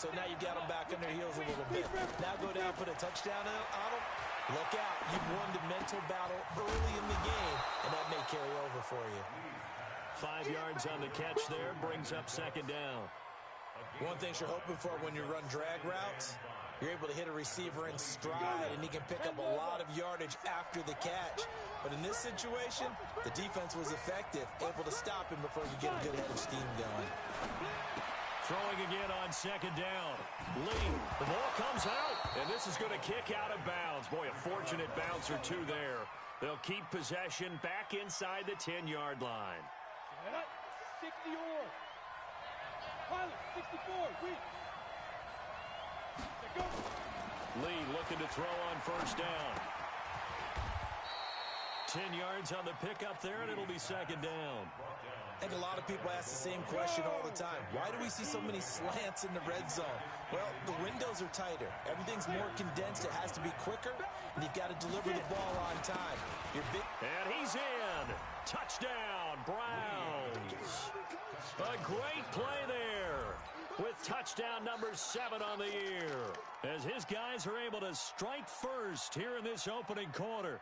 so now you got them back on their heels a little bit. Now go down, put a touchdown on them. Look out. You've won the mental battle early in the game, and that may carry over for you. 5 yards on the catch there, brings up second down. One thing you're hoping for when you run drag routes, you're able to hit a receiver in stride, and he can pick up a lot of yardage after the catch. But in this situation, the defense was effective, able to stop him before you get a good head of steam going. Throwing again on second down. Lee, the ball comes out, and this is going to kick out of bounds. Boy, a fortunate bounce or two there. They'll keep possession back inside the 10-yard line. 60 or Pilot, 64, we. Go. Lee looking to throw on first down. 10 yards on the pickup there, and it'll be second down. I think a lot of people ask the same question all the time. Why do we see so many slants in the red zone? Well, the windows are tighter. Everything's more condensed. It has to be quicker, and you've got to deliver the ball on time. And he's in. Touchdown, Browns. A great play there with touchdown number 7 on the year as his guys are able to strike first here in this opening quarter.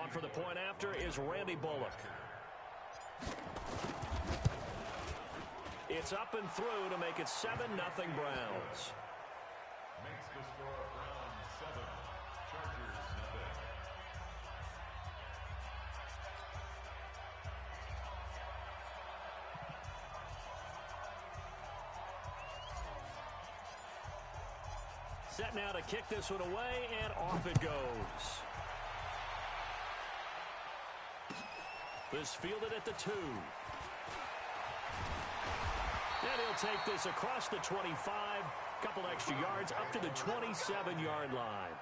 On for the point after is Randy Bullock. It's up and through to make it 7-0 Browns. Makes the score Browns 7, Chargers 0. Set now to kick this one away, and off it goes. This fielded at the 2. And he'll take this across the 25. Couple extra yards up to the 27-yard line.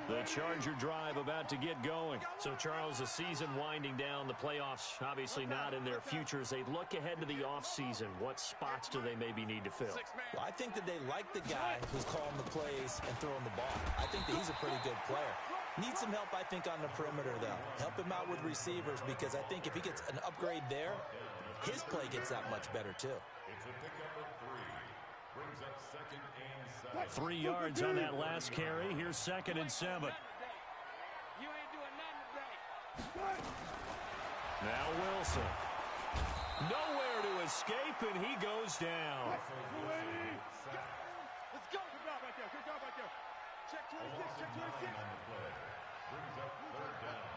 The Charger drive about to get going. So, Charles, the season winding down, the playoffs obviously not in their future. As they look ahead to the offseason, what spots do they maybe need to fill? Well, I think that they like the guy who's calling the plays and throwing the ball. I think that he's a pretty good player. Needs some help, I think, on the perimeter, though. Help him out with receivers, because I think if he gets an upgrade there, his play gets that much better, too. It's a pickup of 3. Brings up 2nd and 7. 3 yards on that last carry. Here's 2nd and 7. You ain't doing nothing today. Now Wilson. Nowhere to escape, and he goes down. Let's go. Good job right there. Good job right there. Check 26. Check 26. On the play. Brings up 3rd down.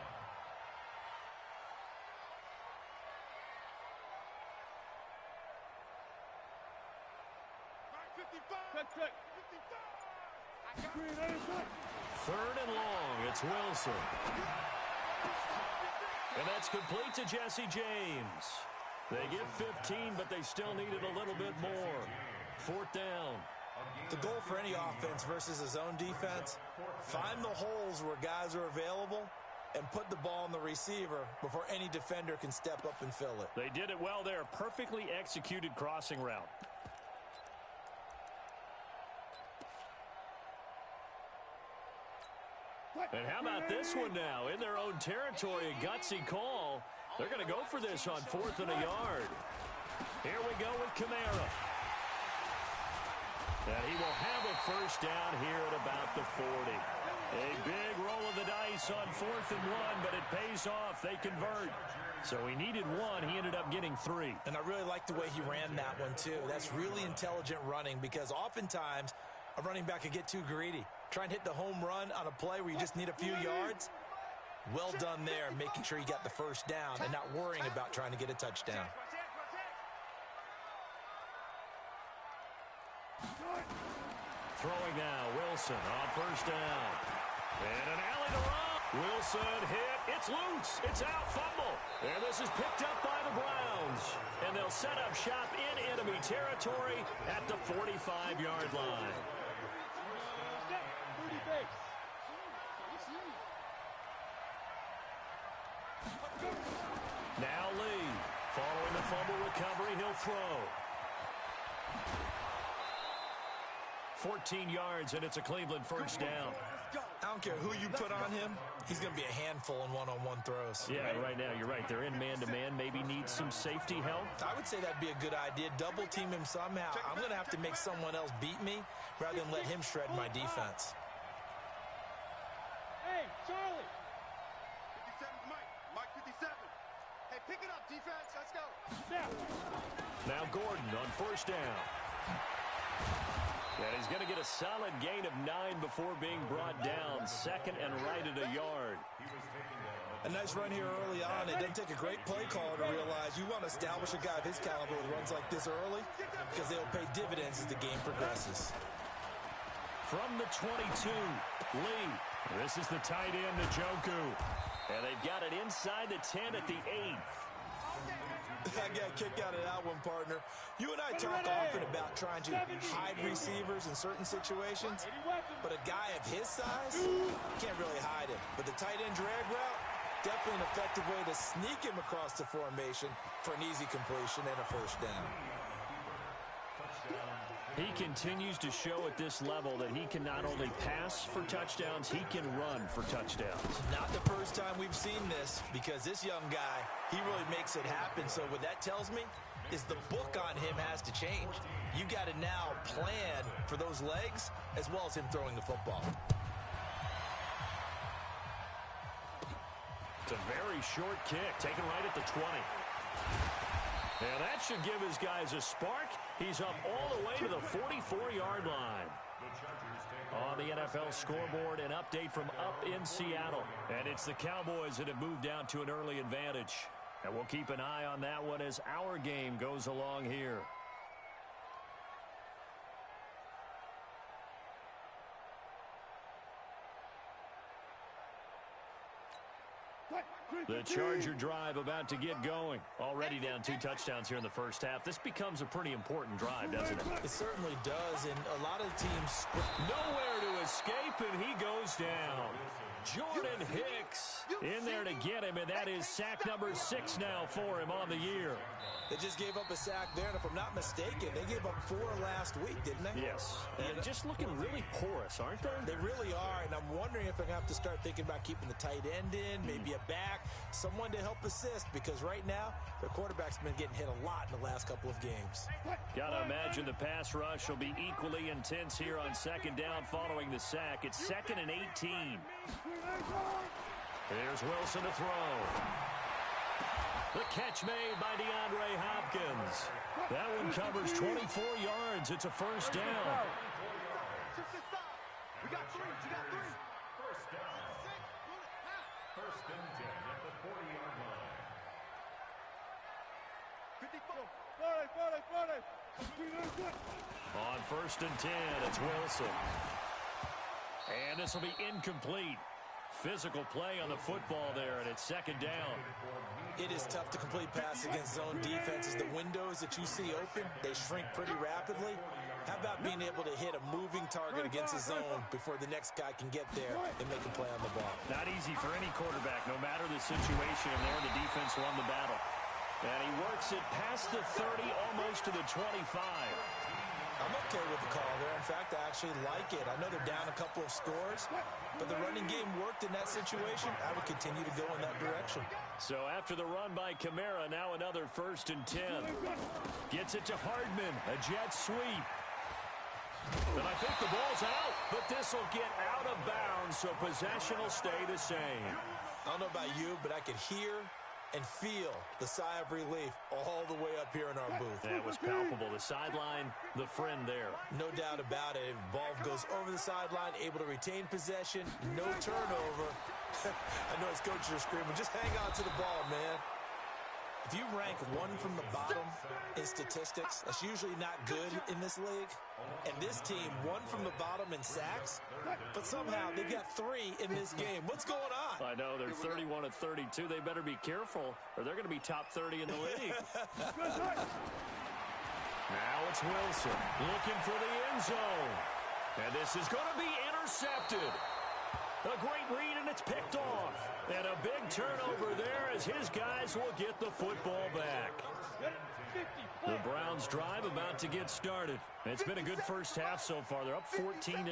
Third and long. It's Wilson. And that's complete to Jesse James. They get 15, but they still needed a little bit more. 4th down. The goal for any offense versus a zone defense, find the holes where guys are available and put the ball on the receiver before any defender can step up and fill it. They did it well there. Perfectly executed crossing route. And how about this one now? In their own territory, a gutsy call. They're going to go for this on 4th and a yard. Here we go with Kamara. And he will have a first down here at about the 40. A big roll of the dice on 4th and 1, but it pays off. They convert. So he needed 1. He ended up getting 3. And I really like the way he ran that one, too. That's really intelligent running, because oftentimes a running back could get too greedy. Try and hit the home run on a play where you just need a few yards. Well done there, making sure you got the first down and not worrying about trying to get a touchdown. Throwing now, Wilson on first down. And an alley to run. Wilson hit. It's loose. It's out. Fumble. And this is picked up by the Browns. And they'll set up shop in enemy territory at the 45-yard line. Now Lee. Following the fumble recovery, he'll throw. 14 yards, and it's a Cleveland first down. I don't care who you put on him, he's going to be a handful in one-on-one throws. Yeah, right now, you're right. They're in man-to-man, maybe need some safety help. I would say that'd be a good idea. Double team him somehow. I'm going to have to make someone else beat me rather than let him shred my defense. Hey, Charlie. 57's Mike. Mike 57. Hey, pick it up, defense. Let's go. Now Gordon on first down. And he's going to get a solid gain of 9 before being brought down. Second and right at a yard. A nice run here early on. It doesn't take a great play caller to realize you want to establish a guy of his caliber with runs like this early because they'll pay dividends as the game progresses. From the 22, Lee. This is the tight end, Njoku. And they've got it inside the 10 at the 8. I got a kick out of that one, partner. You and I talk often about trying to hide receivers in certain situations, but a guy of his size can't really hide him. But the tight end drag route, definitely an effective way to sneak him across the formation for an easy completion and a first down. He continues to show at this level that he can not only pass for touchdowns, he can run for touchdowns. Not the first time we've seen this, because this young guy, he really makes it happen. So what that tells me is the book on him has to change. You got to now plan for those legs as well as him throwing the football. It's a very short kick, taken right at the 20. And that should give his guys a spark. He's up all the way to the 44-yard line. On the NFL scoreboard, an update from up in Seattle. And it's the Cowboys that have moved down to an early advantage. And we'll keep an eye on that one as our game goes along here. The Charger drive about to get going. Already down 2 touchdowns here in the first half. This becomes a pretty important drive, doesn't it? It certainly does, and a lot of teams... Nowhere to escape, and he goes down. Jordan Hicks in there to get him, and that is sack number 6 now for him on the year. They just gave up a sack there, and if I'm not mistaken, they gave up 4 last week, didn't they? Yes. And just looking really porous, aren't they? They really are, and I'm wondering if I'm going to have to start thinking about keeping the tight end in, maybe a back, someone to help assist, because right now, their quarterback's been getting hit a lot in the last couple of games. Gotta imagine the pass rush will be equally intense here on second down following the sack. It's 2nd and 18. There's Wilson to throw. The catch made by DeAndre Hopkins. That one covers 24 yards. It's a first down. We got 3. You got 3. First down. First and 10 at the 40-yard line. 54. On first and 10, it's Wilson. And this will be incomplete. Physical play on the football there, and it's second down. It is tough to complete passes against zone defenses. The windows that you see open, they shrink pretty rapidly. How about being able to hit a moving target against a zone before the next guy can get there and make a play on the ball? Not easy for any quarterback, no matter the situation, and there the defense won the battle. And he works it past the 30, almost to the 25. I'm okay with the call there. In fact, I actually like it. I know they're down a couple of scores, but the running game worked in that situation. I would continue to go in that direction. So after the run by Kamara, now another first and 10. Gets it to Hardman, a jet sweep. And I think the ball's out, but this will get out of bounds, so possession will stay the same. I don't know about you, but I could hear and feel the sigh of relief all the way up here in our booth. That was palpable. The sideline, the friend there. No doubt about it. Ball goes over the sideline, able to retain possession, no turnover. I know his coaches are screaming, just hang on to the ball, man. If you rank 1 from the bottom in statistics, that's usually not good in this league. And this team, 1 from the bottom in sacks, but somehow they got 3 in this game. What's going on? I know, they're 31 of 32. They better be careful, or they're going to be top 30 in the league. Now it's Wilson looking for the end zone. And this is going to be intercepted. A great read, and it's picked off. And a big turnover there as his guys will get the football back. The Browns drive about to get started. It's been a good first half so far. They're up 14-0.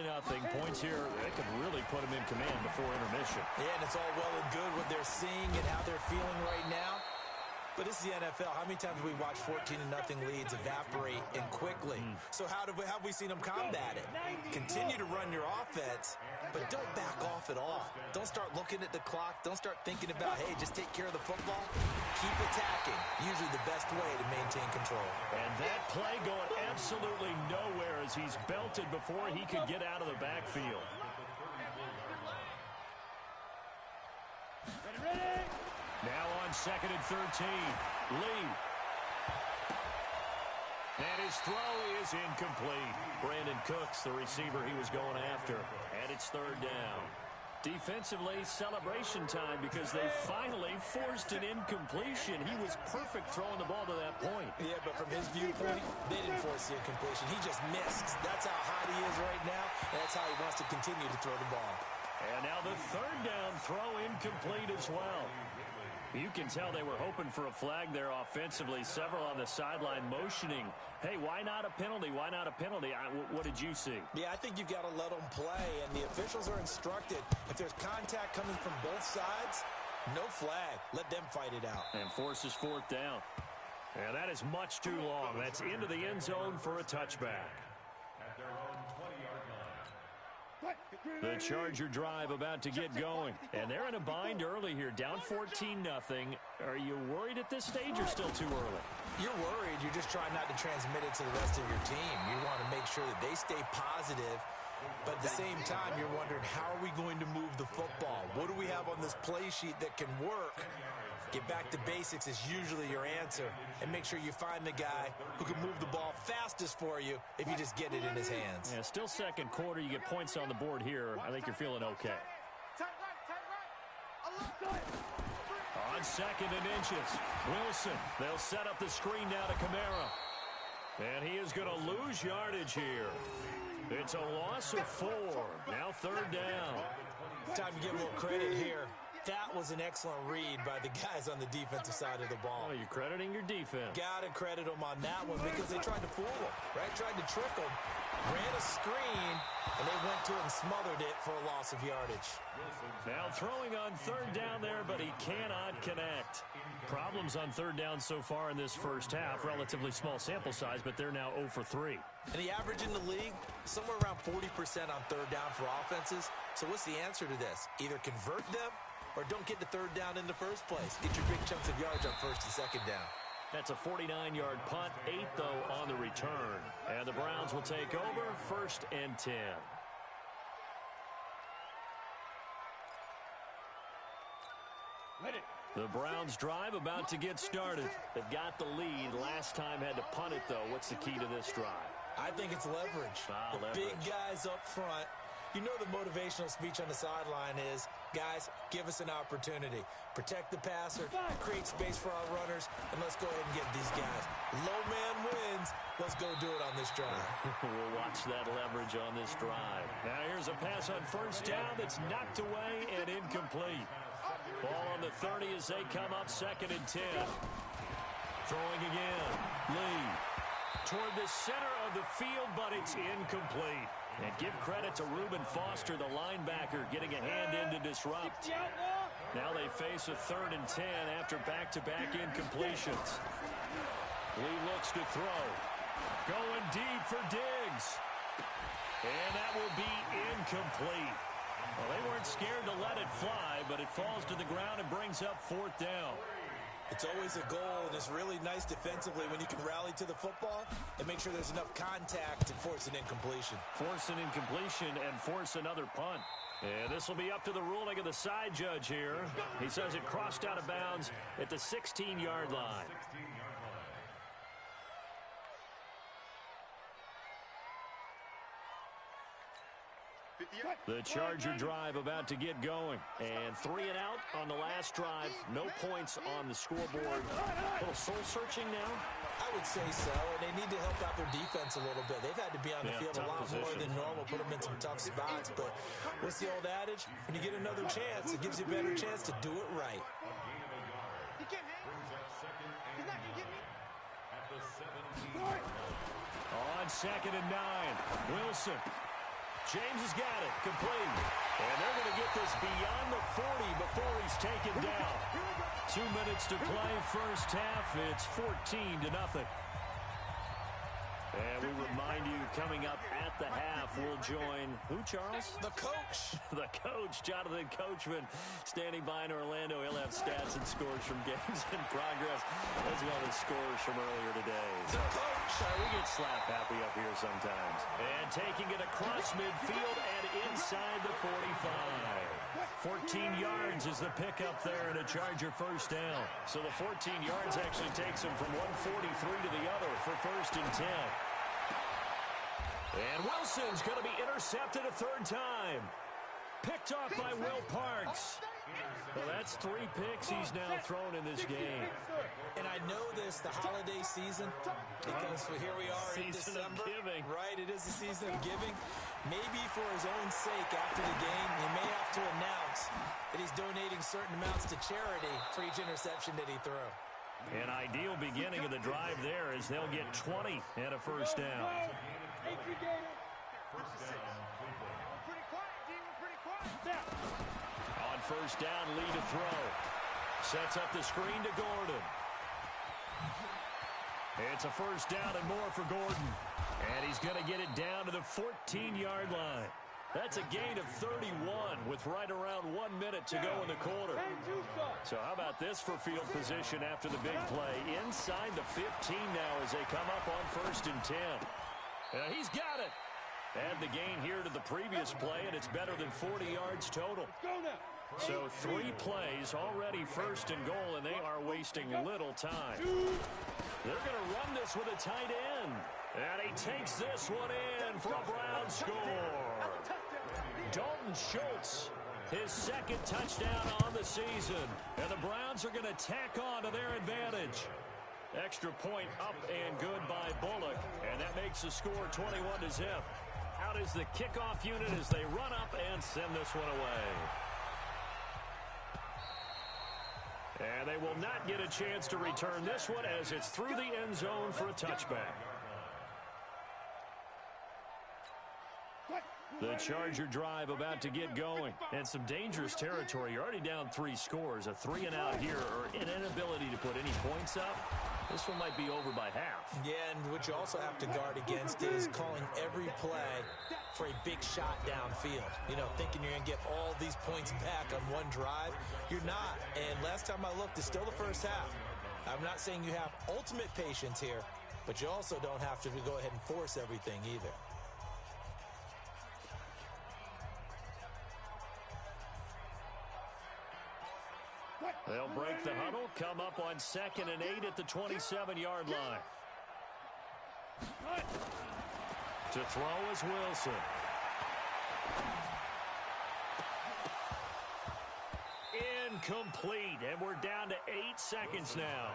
Points here, they could really put them in command before intermission. Yeah, and it's all well and good what they're seeing and how they're feeling right now. But this is the NFL. How many times have we watched 14-0 leads evaporate and quickly? So how have we seen them combat it? Continue to run your offense, but don't back off at all. Don't start looking at the clock. Don't start thinking about, hey, just take care of the football. Keep attacking. Usually the best way to maintain control. And that play going absolutely nowhere as he's belted before he could get out of the backfield. Now on 2nd and 13, Lee. And his throw is incomplete. Brandon Cooks, the receiver he was going after. And it's 3rd down. Defensively, celebration time because they finally forced an incompletion. He was perfect throwing the ball to that point. Yeah, but from his viewpoint, they didn't force the incompletion. He just missed. That's how hot he is right now, and that's how he wants to continue to throw the ball. And now the 3rd down throw incomplete as well. You can tell they were hoping for a flag there offensively. Several on the sideline motioning. Hey, why not a penalty? Why not a penalty? What did you see? Yeah, I think you've got to let them play, and the officials are instructed. If there's contact coming from both sides, no flag. Let them fight it out. And forces 4th down. And that is much too long. That's into the end zone for a touchback. At their own 20-yard line. The Charger drive about to get going. And they're in a bind early here, down 14-0. Are you worried at this stage or still too early? You're worried. You're just trying not to transmit it to the rest of your team. You want to make sure that they stay positive. But at the same time, you're wondering, how are we going to move the football? What do we have on this play sheet that can work? Get back to basics is usually your answer. And make sure you find the guy who can move the ball fastest for you if you just get it in his hands. Yeah, still 2nd quarter. You get points on the board here. I think you're feeling okay. On 2nd and inches, Wilson. They'll set up the screen down to Kamara. And he is going to lose yardage here. It's a loss of 4. Now 3rd down. Time to give a little credit here. That was an excellent read by the guys on the defensive side of the ball. Oh, you're crediting your defense. Got to credit them on that one because they tried to fool them, right? Tried to trick them. Ran a screen, and they went to it and smothered it for a loss of yardage. Now throwing on 3rd down there, but he cannot connect. Problems on 3rd down so far in this first half. Relatively small sample size, but they're now 0 for 3. And the average in the league, somewhere around 40% on 3rd down for offenses. So what's the answer to this? Either convert them or don't get the 3rd down in the first place. Get your big chunks of yards on 1st and 2nd down. That's a 49-yard punt, 8, though, on the return. And the Browns will take over 1st and 10. The Browns drive about to get started. They've got the lead. Last time had to punt it, though. What's the key to this drive? I think it's leverage. The big guys up front. You know the motivational speech on the sideline is, guys, give us an opportunity. Protect the passer, create space for our runners, and let's go ahead and get these guys. Low man wins. Let's go do it on this drive. We'll watch that leverage on this drive. Now here's a pass on 1st down that's knocked away and incomplete. Ball on the 30 as they come up 2nd and 10. Throwing again. Lee toward the center of the field, but it's incomplete. And give credit to Reuben Foster, the linebacker, getting a hand in to disrupt. Now they face a 3rd and 10 after back-to-back incompletions. Lee looks to throw. Going deep for Diggs. And that will be incomplete. Well, they weren't scared to let it fly, but it falls to the ground and brings up 4th down. It's always a goal, and it's really nice defensively when you can rally to the football and make sure there's enough contact to force an incompletion. Force an incompletion and force another punt. And this will be up to the ruling of the side judge here. He says it crossed out of bounds at the 16-yard line. The Charger drive about to get going. And 3 and out on the last drive. No points on the scoreboard. A little soul-searching now? I would say so, and they need to help out their defense a little bit. They've had to be on the field a lot more than normal, put them in some tough spots. But what's the old adage? When you get another chance, it gives you a better chance to do it right. He can't hang. He's not going to get me. 2nd and 9. Wilson. James has got it. Complete. And they're going to get this beyond the 40 before he's taken down. 2 minutes to play first half. It's 14-0. And we remind you, coming up at the half, we'll join who, Charles? The coach. The coach, Jonathan Coachman, standing by in Orlando. He'll have stats and scores from games in progress, as well as scores from earlier today. The coach. We get slap happy up here sometimes. And taking it across midfield and inside the 45. 14 yards is the pickup there and a Charger first down. So the 14 yards actually takes him from 143 to the other for 1st and 10. And Wilson's going to be intercepted a 3rd time. Picked off by Will Parks. Well, that's 3 picks he's now thrown in this game. And I know this, the holiday season, because here we are in Season of December. giving. Right, it is the season of giving. Maybe for his own sake after the game, he may have to announce that he's donating certain amounts to charity for each interception that he threw. An ideal beginning of the drive there as they'll get 20 and a first down. On first down, Lee to throw. Sets up the screen to Gordon. It's a first down and more for Gordon. And he's going to get it down to the 14-yard line. That's a gain of 31 with right around 1 minute to go in the quarter. So how about this for field position after the big play? Inside the 15 now as they come up on 1st and 10. He's got it. Add the gain here to the previous play, and it's better than 40 yards total. So 3 plays already 1st and goal, and they are wasting little time. They're going to run this with a tight end. And he takes this one in for a Brown score. Dalton Schultz, his 2nd touchdown on the season. And the Browns are going to tack on to their advantage. Extra point up and good by Bullock. And that makes the score 21-0. Out is the kickoff unit as they run up and send this one away. And they will not get a chance to return this one as it's through the end zone for a touchback. The Charger drive about to get going. And some dangerous territory. You're already down 3 scores. A 3 and out here or an inability to put any points up. This one might be over by half. Yeah, and what you also have to guard against is calling every play for a big shot downfield. You know, thinking you're going to get all these points back on one drive. You're not. And last time I looked, it's still the first half. I'm not saying you have ultimate patience here, but you also don't have to go ahead and force everything either. They'll break the huddle, come up on 2nd and 8 at the 27-yard line. To throw is Wilson. Incomplete, and we're down to 8 seconds now.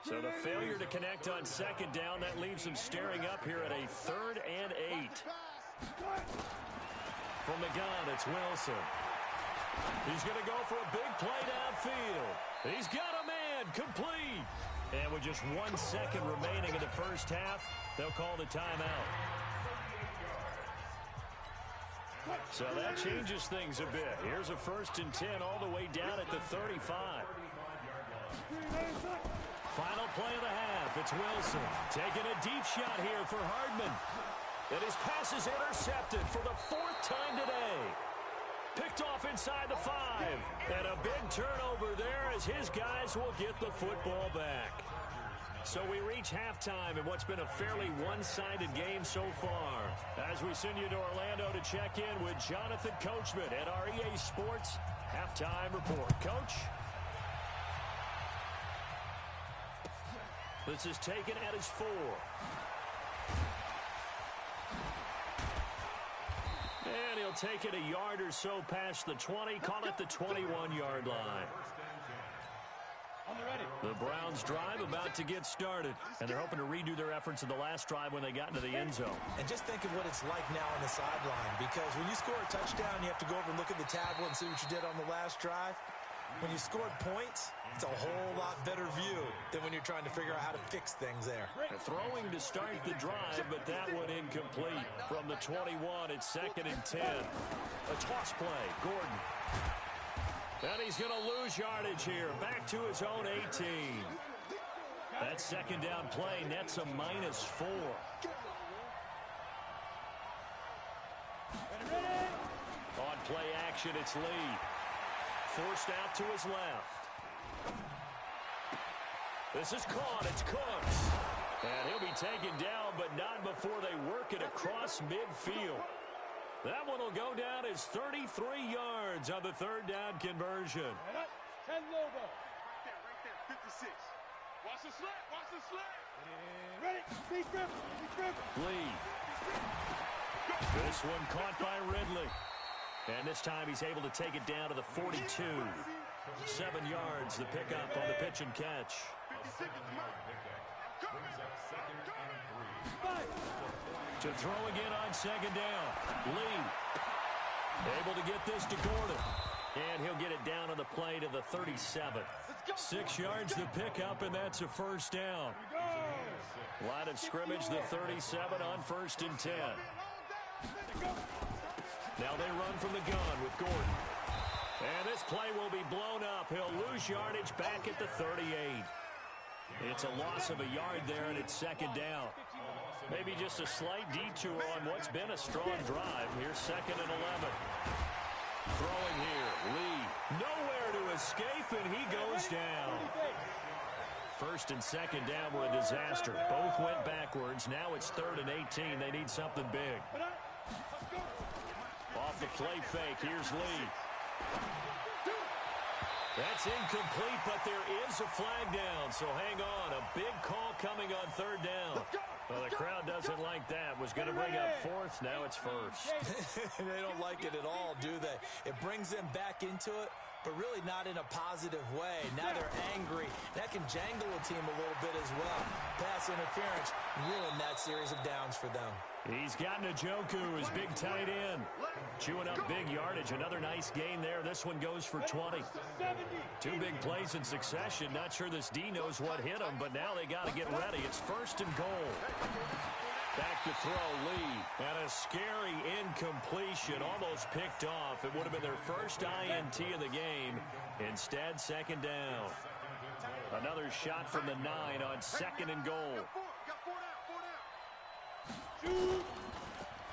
So the failure to connect on 2nd down, that leaves them staring up here at a 3rd and 8. From the gun, it's Wilson. He's going to go for a big play downfield. He's got a man, complete. And with just 1 second remaining in the first half, they'll call the timeout. So that changes things a bit. Here's a 1st and 10 all the way down at the 35. Final play of the half. It's Wilson taking a deep shot here for Hardman. And his pass is intercepted for the 4th time today. Picked off inside the 5. And a big turnover there as his guys will get the football back. So we reach halftime in what's been a fairly one-sided game so far. As we send you to Orlando to check in with Jonathan Coachman at our EA Sports Halftime Report. Coach? This is taken at his 4. And he'll take it a yard or so past the 20, call it the 21-yard line. The Browns drive about to get started, and they're hoping to redo their efforts in the last drive when they got into the end zone. And just think of what it's like now on the sideline, because when you score a touchdown, you have to go over and look at the tablet and see what you did on the last drive. When you scored points, it's a whole lot better view than when you're trying to figure out how to fix things there. Throwing to start the drive, but that one incomplete. From the 21, it's 2nd and 10. A toss play, Gordon. And he's going to lose yardage here. Back to his own 18. That second down play nets a -4. On play action, it's Lee. Forced out to his left. This is caught. It's Cooks. And he'll be taken down, but not before they work it across midfield. That one will go down as 33 yards on the third down conversion. 10 logo. Right there, 56. Watch the slant, watch the slant. Ready, speed dribble. Lee. This one caught by Ridley. And this time he's able to take it down to the 42. 7 yards, the pickup on the pitch and catch. To throw again on second down. Lee able to get this to Gordon. And he'll get it down on the play to the 37. 6 yards the pickup, and that's a first down. Line of scrimmage, the 37 on 1st and 10. Now they run from the gun with Gordon. And this play will be blown up. He'll lose yardage back at the 38. It's a loss of a yard there, and it's second down. Maybe just a slight detour on what's been a strong drive. Here's 2nd and 11. Throwing here, Lee. Nowhere to escape, and he goes down. 1st and 2nd down were a disaster. Both went backwards. Now it's 3rd and 18. They need something big. Off the play fake, here's Lee. That's incomplete, but there is a flag down, so hang on. A big call coming on 3rd down. Well, the crowd doesn't like that. Was going to bring up 4th, now it's 1st. They don't like it at all, do they? It brings them back into it, but really not in a positive way. Now they're angry. That can jangle a team a little bit as well. Pass interference ruined that series of downs for them. He's got Njoku, his big tight end. Chewing up big yardage. Another nice gain there. This one goes for 20. 2 big plays in succession. Not sure this D knows what hit him, but now they got to get ready. It's 1st and goal. Back to throw, Lee. And a scary incompletion. Almost picked off. It would have been their first INT of the game. Instead, 2nd down. Another shot from the 9 on 2nd and goal.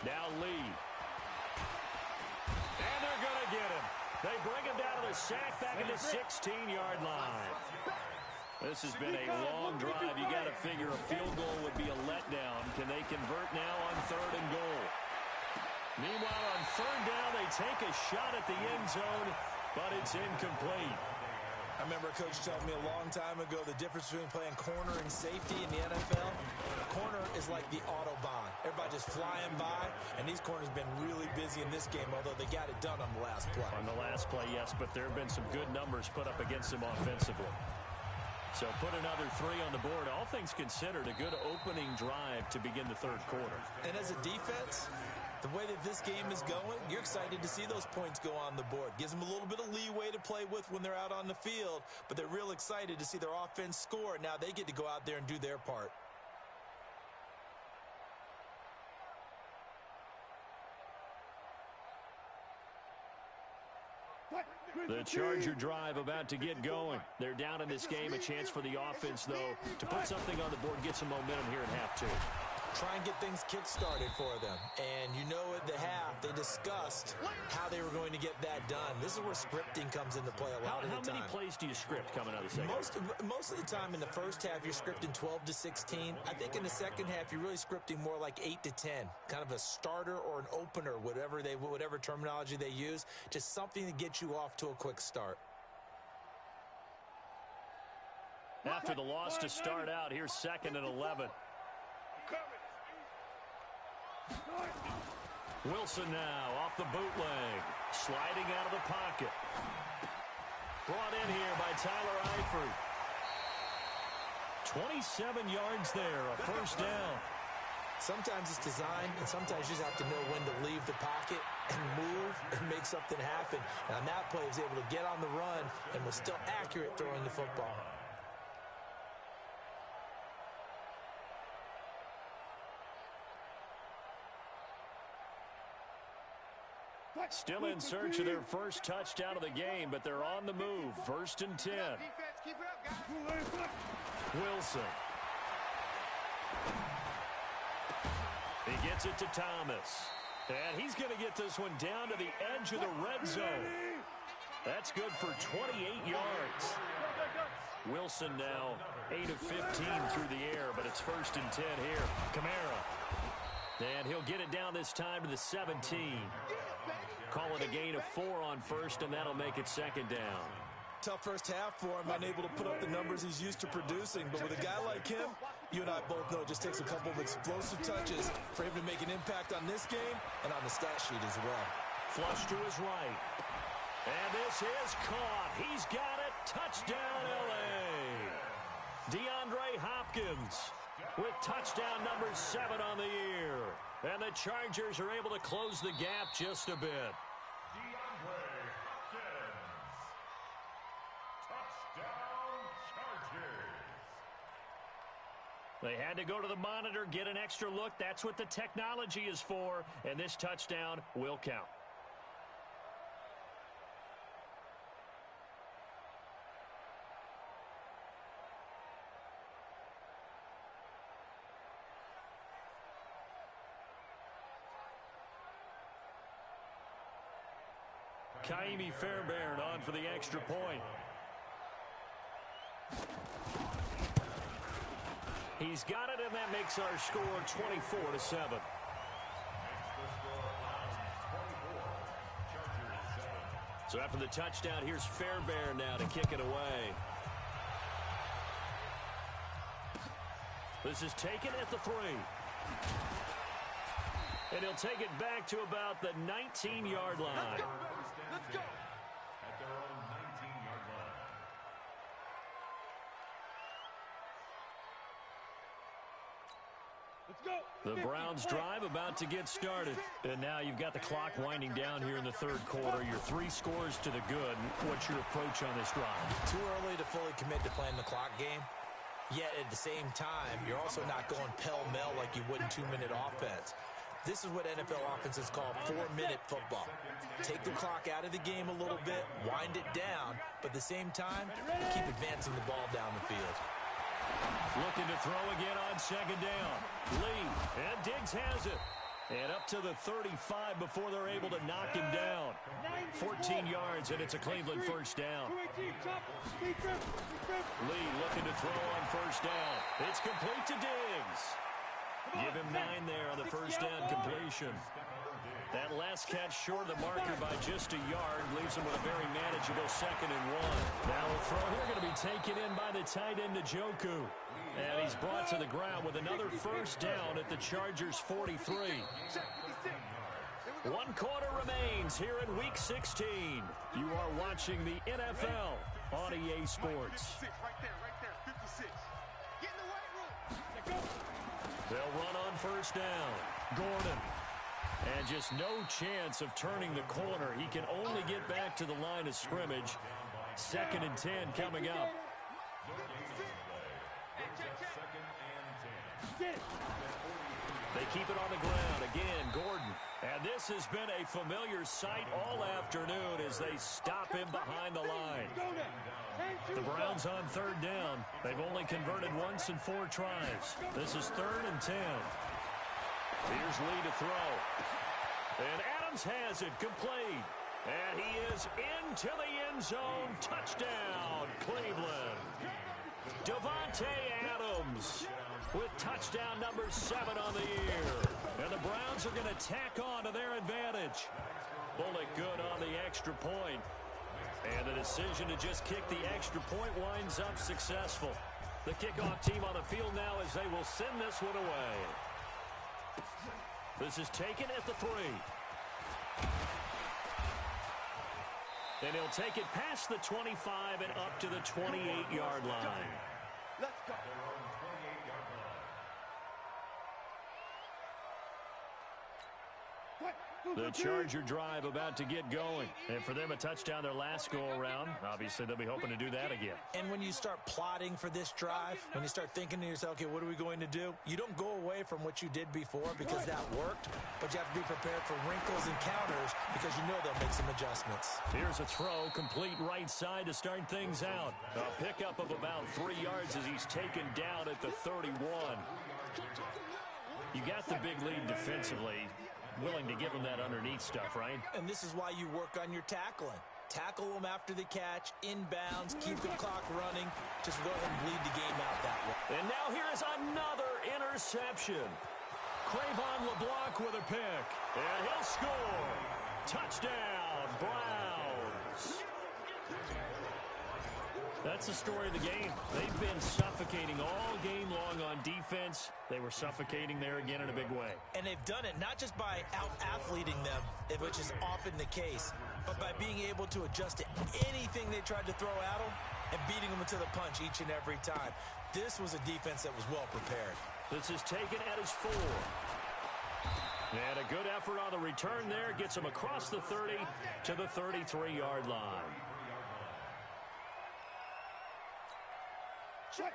Now Lee. And they're going to get him. They bring him down to the sack back at the 16-yard line. This has been a long drive. You got to figure a field goal would be a letdown. Can they convert now on 3rd and goal? Meanwhile, on 3rd down, they take a shot at the end zone, but it's incomplete. I remember Coach telling me a long time ago the difference between playing corner and safety in the NFL. Corner is like the Autobahn. Everybody just flying by, and these corners have been really busy in this game, although they got it done on the last play. On the last play, yes, but there have been some good numbers put up against them offensively. So put another 3 on the board. All things considered, a good opening drive to begin the 3rd quarter. And as a defense, the way that this game is going, you're excited to see those points go on the board. Gives them a little bit of leeway to play with when they're out on the field, but they're real excited to see their offense score. Now they get to go out there and do their part. The Charger drive about to get going. They're down in this game. A chance for the offense, though, to put something on the board, get some momentum here in half 2. Try and get things kick-started for them. And you know at the half, they discussed how they were going to get that done. This is where scripting comes into play a lot of the time. How many plays do you script coming out of the second? Most of the time in the first half, you're scripting 12 to 16. I think in the second half, you're really scripting more like 8 to 10. Kind of a starter or an opener, whatever terminology they use. Just something to get you off to a quick start. After the loss to start out, here's 2nd and 11. Wilson now off the bootleg. Sliding out of the pocket. Brought in here by Tyler Eifert. 27 yards there, a first down. Sometimes it's designed, and sometimes you just have to know when to leave the pocket. and move and make something happen. And on that play, he was able to get on the run and was still accurate throwing the football. Still in search of their first touchdown of the game, but they're on the move. 1st and 10. Wilson. He gets it to Thomas. And he's going to get this one down to the edge of the red zone. That's good for 28 yards. Wilson now 8 of 15 through the air, but it's 1st and 10 here. Kamara. And he'll get it down this time to the 17. Call it a gain of 4 on 1st, and that'll make it 2nd down. Tough first half for him, unable to put up the numbers he's used to producing. But with a guy like him, you and I both know it just takes a couple of explosive touches for him to make an impact on this game and on the stat sheet as well. Flush to his right. And this is caught. He's got it. Touchdown, L.A. DeAndre Hopkins with touchdown number 7 on the year. And the Chargers are able to close the gap just a bit. DeAndre Hopkins. Touchdown, Chargers. They had to go to the monitor, get an extra look. That's what the technology is for. And this touchdown will count. Kaimi Fairbairn on for the extra point. He's got it, and that makes our score 24-7. So after the touchdown, here's Fairbairn now to kick it away. This is taken at the 3. And he'll take it back to about the 19-yard line. Let's go. At their own 19-yard line. Let's go. The Browns drive about to get started. And now you've got the clock winding down here in the 3rd quarter. Your 3 scores to the good. What's your approach on this drive? Too early to fully commit to playing the clock game. Yet at the same time, you're also not going pell-mell like you would in 2-minute offense. This is what NFL offenses call 4-minute football. Take the clock out of the game a little bit, wind it down, but at the same time, keep advancing the ball down the field. Looking to throw again on 2nd down. Lee, and Diggs has it. And up to the 35 before they're able to knock him down. 14 yards, and it's a Cleveland 1st down. Lee looking to throw on 1st down. It's complete to Diggs. Give him 9 there on the 1st down completion. That last catch short of the marker by just a yard leaves him with a very manageable 2nd and 1. Now a throw here going to be taken in by the tight end Njoku. And he's brought to the ground with another 1st down at the Chargers 43. 1 quarter remains here in Week 16. You are watching the NFL on EA Sports. Right there, 56. Get in the weight room. They'll run on 1st down. Gordon. And just no chance of turning the corner. He can only get back to the line of scrimmage. 2nd and 10 coming up. They keep it on the ground. Again, Gordon. And this has been a familiar sight all afternoon as they stop him behind the line. The Browns on 3rd down. They've only converted once in 4 tries. This is 3rd and 10. Here's Lee to throw. And Adams has it complete. And he is into the end zone. Touchdown, Cleveland. Davante Adams with touchdown number 7 on the year. And the Browns are going to tack on to their advantage. Bullet good on the extra point. And the decision to just kick the extra point winds up successful. The kickoff team on the field now as they will send this one away. This is taken at the 3. And he'll take it past the 25 and up to the 28-yard line. Let's go. The Charger drive about to get going. And for them, a touchdown their last go-around. Obviously, they'll be hoping to do that again. And when you start plotting for this drive, when you start thinking to yourself, okay, what are we going to do? You don't go away from what you did before because that worked, but you have to be prepared for wrinkles and counters because you know they'll make some adjustments. Here's a throw, complete right side to start things out. A pickup of about 3 yards as he's taken down at the 31. You got the big lead defensively. Willing to give them that underneath stuff, right? And this is why you work on your tackling. Tackle them after the catch, inbounds, keep the clock running. Just go ahead and bleed the game out that way. And now here is another interception. Cravon LeBlanc with a pick. And he'll score. Touchdown, Browns. That's the story of the game. They've been suffocating all game long on defense. They were suffocating there again in a big way. And they've done it not just by out-athleting them, which is often the case, but by being able to adjust to anything they tried to throw at them and beating them to the punch each and every time. This was a defense that was well prepared. This is taken at his 4. And a good effort on the return there. Gets him across the 30 to the 33-yard line.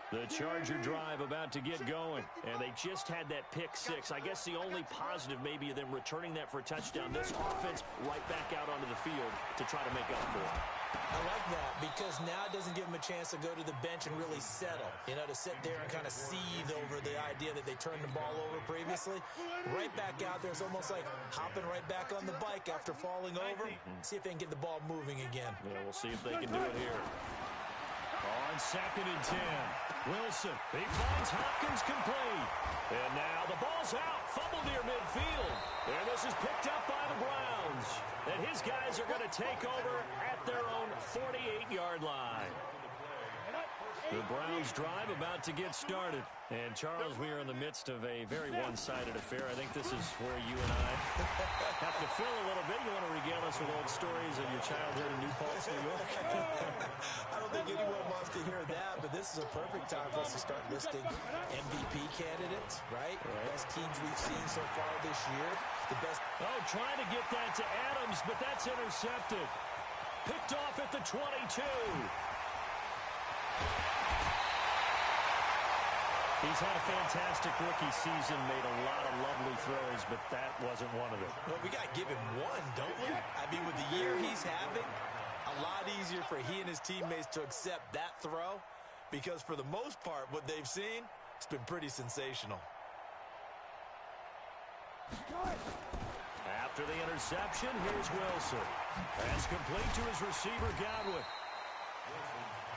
The Charger drive about to get going, and they just had that pick 6. I guess the only positive maybe of them returning that for a touchdown. This offense right back out onto the field to try to make up for it. I like that because now it doesn't give them a chance to go to the bench and really settle, you know, to sit there and kind of seethe over the idea that they turned the ball over previously. Right back out there, it's almost like hopping right back on the bike after falling over. See if they can get the ball moving again. Yeah, we'll see if they can do it here. On 2nd and 10, Wilson, he finds Hopkins complete. And now the ball's out, fumble near midfield. And this is picked up by the Browns. And his guys are going to take over at their own 48-yard line. The Browns drive about to get started. And, Charles, we are in the midst of a very one-sided affair. I think this is where you and I have to fill a little bit. You want to regale us with old stories of your childhood in New Paltz, New York? I don't think anyone wants to hear that, but this is a perfect time for us to start listing MVP candidates, right? Best teams we've seen so far this year. The best. Oh, trying to get that to Adams, but that's intercepted. Picked off at the 22. He's had a fantastic rookie season, made a lot of lovely throws, but that wasn't one of them. Well, we got to give him one, don't we? I mean, with the year he's having, a lot easier for he and his teammates to accept that throw because for the most part, what they've seen, it's been pretty sensational. After the interception, here's Wilson. That's complete to his receiver, Godwin.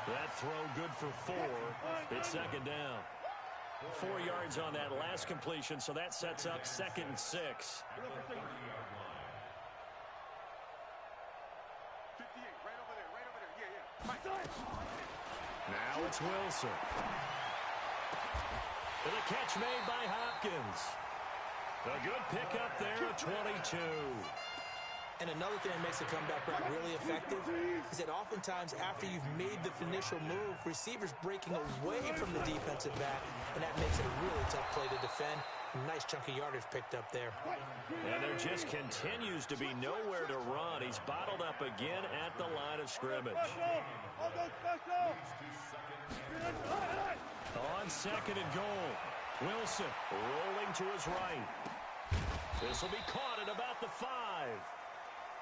That throw good for 4. It's 2nd down. 4 yards on that last completion, so that sets up 2nd and 6. 58, right over there, yeah. Now it's Wilson. And a catch made by Hopkins. A good pickup there at 22. And another thing that makes the comeback route really effective is that oftentimes after you've made the initial move, receivers breaking away from the defensive back, and that makes it a really tough play to defend. A nice chunk of yardage picked up there. And there just continues to be nowhere to run. He's bottled up again at the line of scrimmage. On 2nd and goal, Wilson rolling to his right. This will be caught at about the 5.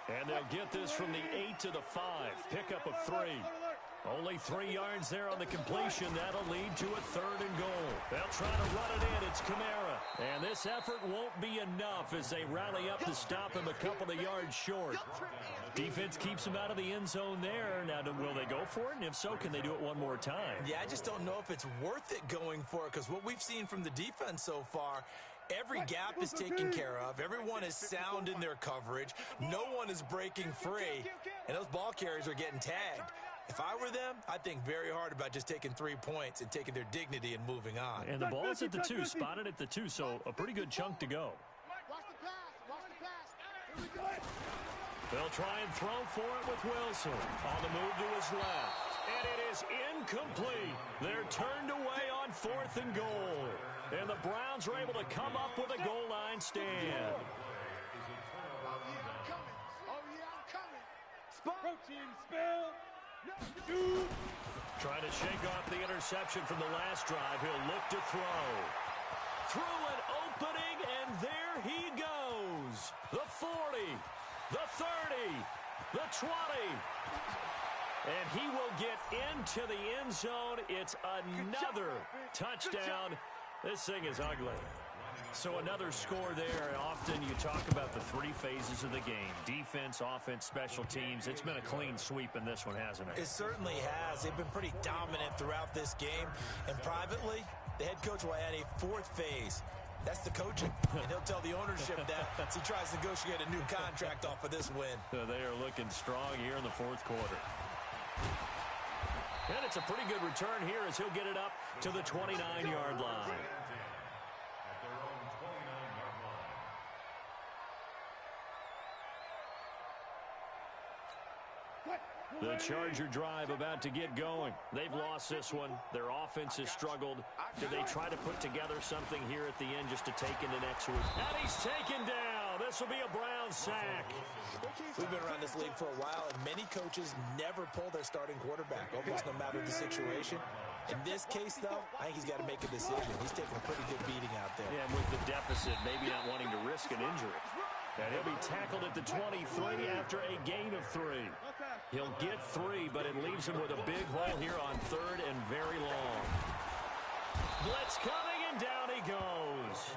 And they'll get this from the 8 to the 5. Pickup of 3. Only 3 yards there on the completion. That'll lead to a 3rd and goal. They'll try to run it in. It's Kamara. And this effort won't be enough as they rally up to stop him a couple of yards short. Defense keeps him out of the end zone there. Now, will they go for it? And if so, can they do it one more time? Yeah, I just don't know if it's worth it going for it because what we've seen from the defense so far, every gap is taken care of. Everyone is sound in their coverage. No one is breaking free. And those ball carriers are getting tagged. If I were them, I'd think very hard about just taking 3 points and taking their dignity and moving on. And the ball is at the 2, spotted at the 2, so a pretty good chunk to go. Watch the pass. Here we go. They'll try and throw for it with Wilson. On the move to his left. And it is incomplete. They're turned away on 4th and goal. And the Browns are able to come up with a goal line stand. Protein spill. Shoot. Trying to shake off the interception from the last drive. He'll look to throw. Through an opening, and there he goes. The 40, the 30, the 20. And he will get into the end zone. It's another touchdown. This thing is ugly. So another score there. Often you talk about the three phases of the game. Defense, offense, special teams. It's been a clean sweep in this one, hasn't it? It certainly has. They've been pretty dominant throughout this game. And privately, the head coach will add a fourth phase. That's the coaching. And he'll tell the ownership that as he tries to negotiate a new contract off of this win. They are looking strong here in the fourth quarter. And it's a pretty good return here as he'll get it up to the 29-yard line. At their own 29-yard line. The Charger drive about to get going. They've lost this one. Their offense has struggled. Do they try to put together something here at the end just to take into next week? And he's taken down. This will be a Brown sack. We've been around this league for a while, and many coaches never pull their starting quarterback, almost no matter the situation. In this case, though, I think he's got to make a decision. He's taking a pretty good beating out there. Yeah, and with the deficit, maybe not wanting to risk an injury. And he'll be tackled at the 23 after a gain of 3. He'll get 3, but it leaves him with a big hole here on third and very long. Blitz coming, and down he goes.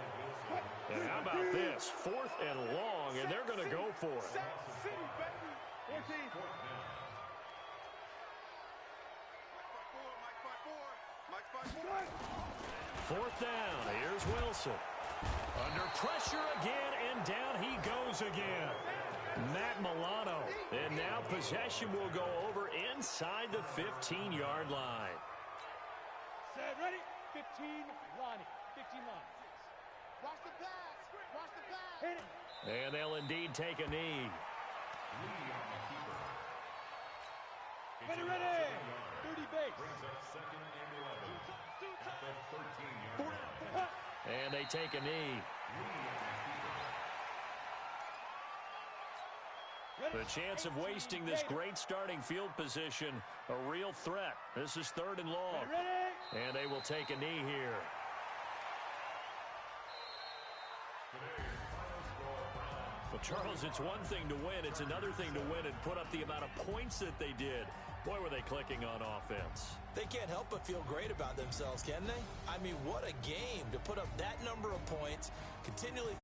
And how about this? 4th and long, and they're going to go for it. Fourth down. Here's Wilson. Under pressure again, and down he goes again. Matt Milano. And now possession will go over inside the 15-yard line. Set, ready? 15, Lonnie. 15 line. Watch the pass. Watch the pass. Hit it. And they'll indeed take a knee. Ready, ready. 30 base. Brings up 2nd and 11 at the 13-yard line. And they take a knee. The chance of wasting this great starting field position, a real threat. This is 3rd and long. And they will take a knee here. Well, Charles, it's one thing to win. It's another thing to win and put up the amount of points that they did. Boy, were they clicking on offense. They can't help but feel great about themselves, can they? I mean, what a game to put up that number of points, continually